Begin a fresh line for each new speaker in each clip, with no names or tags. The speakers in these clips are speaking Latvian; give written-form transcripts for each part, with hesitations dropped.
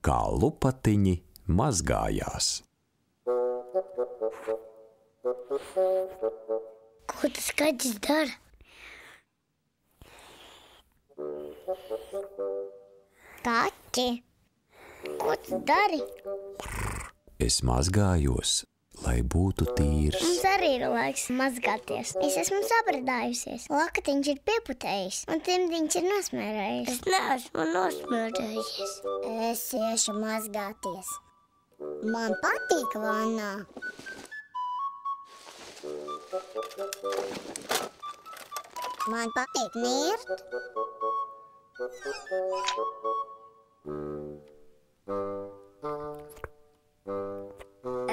Kā lupatiņi mazgājās.
Ko tas kaķis dara? Kaķi, ko tu dari?
Es mazgājos, lai būtu tīrs.
Mums arī ir laiks mazgāties. Es esmu sabradājusies. Lakatiņš ir pieputējis, un timdiņš ir nosmērējies. Es neesmu nosmērējies. Es iešu mazgāties. Man patīk vannā. Man patīk nirt.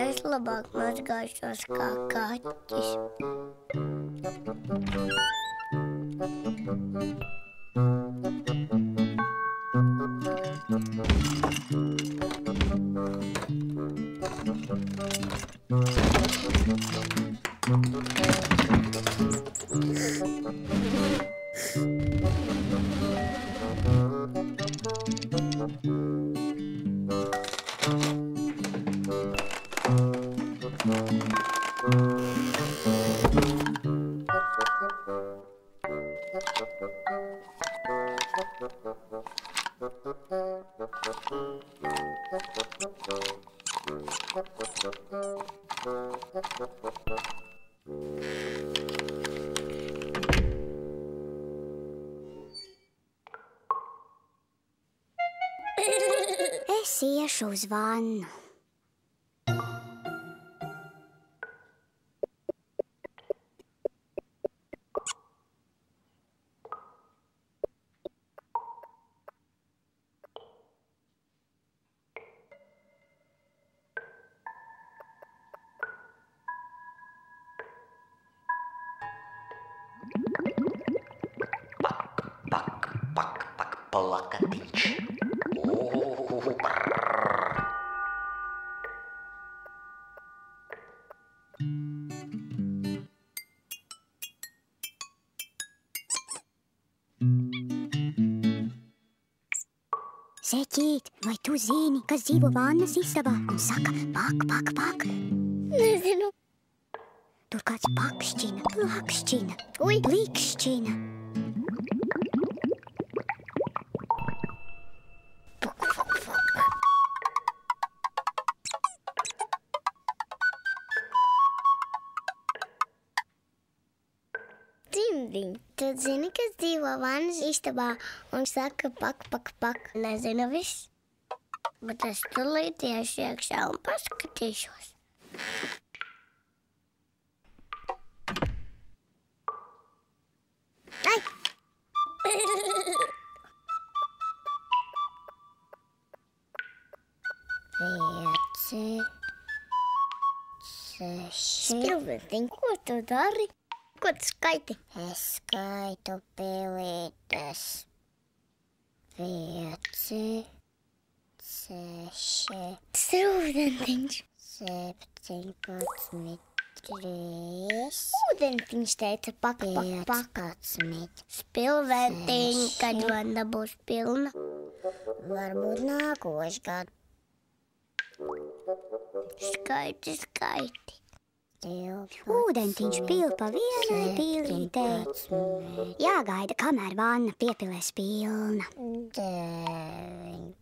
Es labāk mazgāšos kā kaķis. Es iešu uz vannu.
Plakatiņš.
Zeķīt, vai tu zini, kas dzīvo vannas istabā un saka pak, pak, pak? Nezinu. Tur kāds pakšķina, plakšķina, plikšķina. Timdiņ, tu zini, kas dzīvo vannas istabā un saka pak, pak, pak? Nezinu viss, bet es tūlīt iešu iekšā un paskatīšos. Ai! Pieci, seši. Spilventiņ, ko tu dari? Ko tu skaiti? Es skaitu pilītes. 5, 6. Ūdentiņš. 17, 3. Ūdentiņš teica pak, pak, pak. 15. Spilventiņ, kad vanna būs pilna. Varbūt nākošgad. Skaiti, skaiti.
Ūdentiņš pil pa vienai pilītei. Jāgaida, kamēr vanna piepilēs pilna.
19.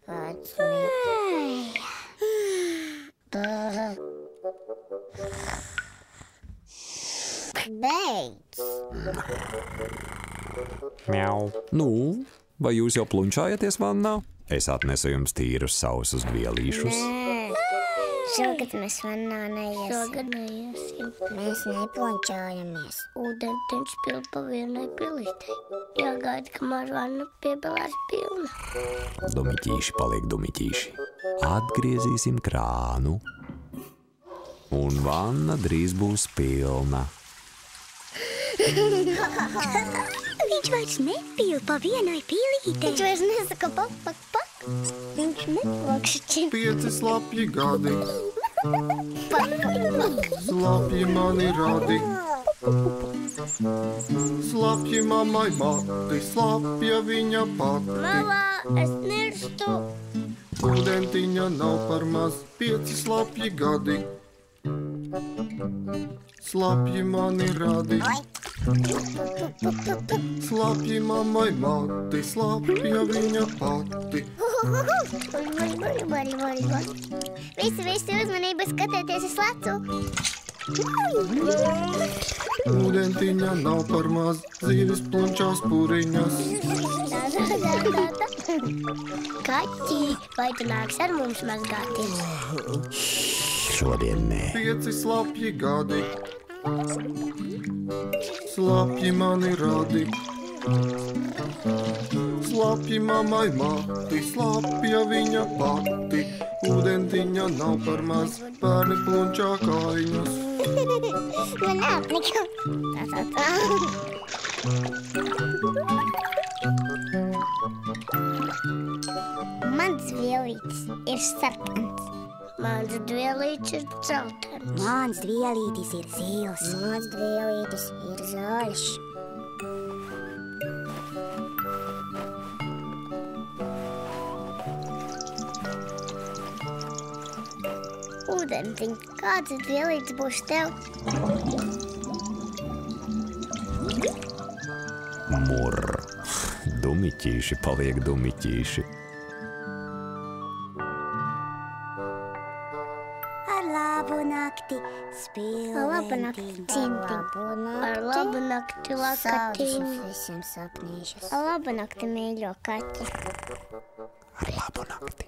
Beidz!
Mjau. Nu, vai jūs jau plunčājaties vannā? Es atnesu jums tīrus sausus vielīšus.
Šogad mēs vannā neiesim.
Šogad neiesim.
Mēs neplunčājamies.
Ūdentiņš pil pa vienai pilītei. Jāgaida, kamēr vanna piepilēs pilna.
Dumiķīši paliek dumiķīši. Atgriezīsim krānu. Un vanna drīz būs pilna.
Viņš vairs nepil pa vienai pilītei.
Viņš vairs nesaka pak, pak, pak. Viņš neplakšķina.
5 slapji gadi.
Pak, pak, pak.
Slapji mani radi. Slapji mammai mati, slapja viņa pati.
Malā, es nirstu.
Ūdentiņa nav par maz, 5 slapji gadi. Slapji mani radi. Slapji mammai mati, slapja viņa pati.
Visi uzmanību skatieties uz lecu.
Ūdentiņa nav par maz, zīves plunčās puriņas.
Kaķi, vai tu nāks ar mums mazgāties?
Šodien nē.
5 slapji gadi. Slapji mani radi. Slapji mammai mati, slapja viņa pati. Ūdentiņa nav par maz, bērni plunčā kājiņas.
Man nav nekā. Mans vielītis ir sarkans.
Mans dvielītis ir dzeltens.
Mans vielītis ir zils. Mans vielītis ir zaļš. Ūdentiņ, kāds vielītis būs tev?
Murr. Dumiķīši paliek dumiķīši.
Ar labu nakti, spilventiņ.
Ar labu nakti, lakatiņ.
Visiem sapnīšus. Ar labu nakti, mīļo kaķi.
Ar labu nakti.